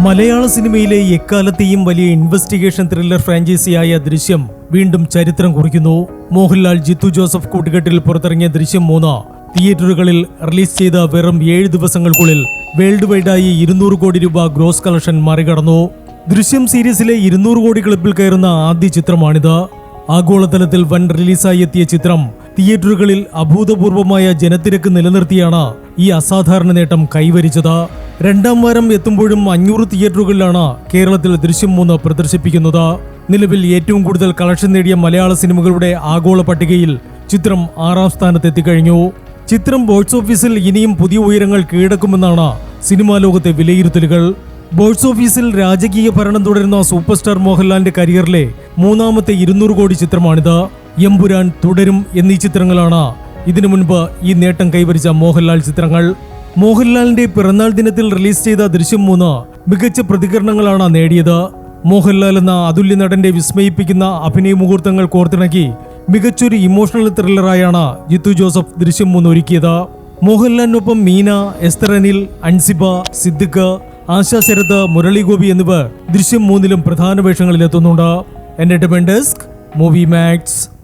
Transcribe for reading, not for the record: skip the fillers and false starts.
മലയാള സിനിമയിലെ എക്കാലത്തെയും വലിയ ഇൻവെസ്റ്റിഗേഷൻ ത്രില്ലർ ഫ്രാഞ്ചൈസിയായ ദൃശ്യം വീണ്ടും ചരിത്രം കുറിക്കുന്നു. മോഹൻലാൽ, ജിത്തു ജോസഫ് കൂട്ടുകെട്ടിൽ പുറത്തിറങ്ങിയ ദൃശ്യം 3 തിയേറ്ററുകളിൽ റിലീസ് ചെയ്ത വെറും 7 ദിവസങ്ങൾക്കുള്ളിൽ വേൾഡ് വൈഡായി 200 കോടി രൂപ ഗ്രോസ് കളക്ഷൻ മറികടന്നു. ദൃശ്യം സീരീസിലെ 200 കോടി ക്ലബിൽ കയറുന്ന ആദ്യ ചിത്രമാണിത്. ആഗോളതലത്തിൽ വൻ റിലീസായി എത്തിയ ചിത്രം തിയേറ്ററുകളിൽ അഭൂതപൂർവമായ ജനത്തിരക്ക് നിലനിർത്തിയാണ് ഈ അസാധാരണ നേട്ടം കൈവരിച്ചത്. 2ാം വാരം എത്തുമ്പോഴും 500 തിയേറ്ററുകളിലാണ് കേരളത്തിൽ ദൃശ്യം 3 പ്രദർശിപ്പിക്കുന്നത്. നിലവിൽ ഏറ്റവും കൂടുതൽ കളക്ഷൻ നേടിയ മലയാള സിനിമകളുടെ ആഗോള പട്ടികയിൽ ചിത്രം 6ാം സ്ഥാനത്തെത്തിക്കഴിഞ്ഞു. ചിത്രം ബോക്സ് ഓഫീസിൽ ഇനിയും പുതിയ ഉയരങ്ങൾ കീഴടക്കുമെന്നാണ് സിനിമാ ലോകത്തെ വിലയിരുത്തലുകൾ. ബോക്സ് ഓഫീസിൽ രാജകീയ ഭരണം തുടരുന്ന സൂപ്പർ സ്റ്റാർ മോഹൻലാലിന്റെ കരിയറിലെ 3ാമത്തെ 200 കോടി ചിത്രമാണിത്. എമ്പുരാൻ, തുടരും എന്നീ ചിത്രങ്ങളാണ് ഇതിനു മുൻപ് ഈ നേട്ടം കൈവരിച്ച മോഹൻലാൽ ചിത്രങ്ങൾ. മോഹൻലാലിന്റെ പിറന്നാൾ ദിനത്തിൽ റിലീസ് ചെയ്ത ദൃശ്യം 3 മികച്ച പ്രതികരണങ്ങളാണ് നേടിയത്. മോഹൻലാൽ എന്ന അതുല്യ നടന്റെ വിസ്മയിപ്പിക്കുന്ന അഭിനയ മുഹൂർത്തങ്ങൾ കോർത്തിണക്കി മികച്ചൊരു ഇമോഷണൽ ത്രില്ലറായാണ് ജിത്തു ജോസഫ് ദൃശ്യം 3 ഒരുക്കിയത്. മോഹൻലാലിനൊപ്പം മീന, എസ്തർ അനിൽ, അൻസിബ, സിദ്ദിഖ്, ആശാ ശരത്, മുരളി ഗോപി എന്നിവർ ദൃശ്യം 3 പ്രധാന വേഷങ്ങളിലെത്തുന്നുണ്ട്. Entertainment desk, Movie max.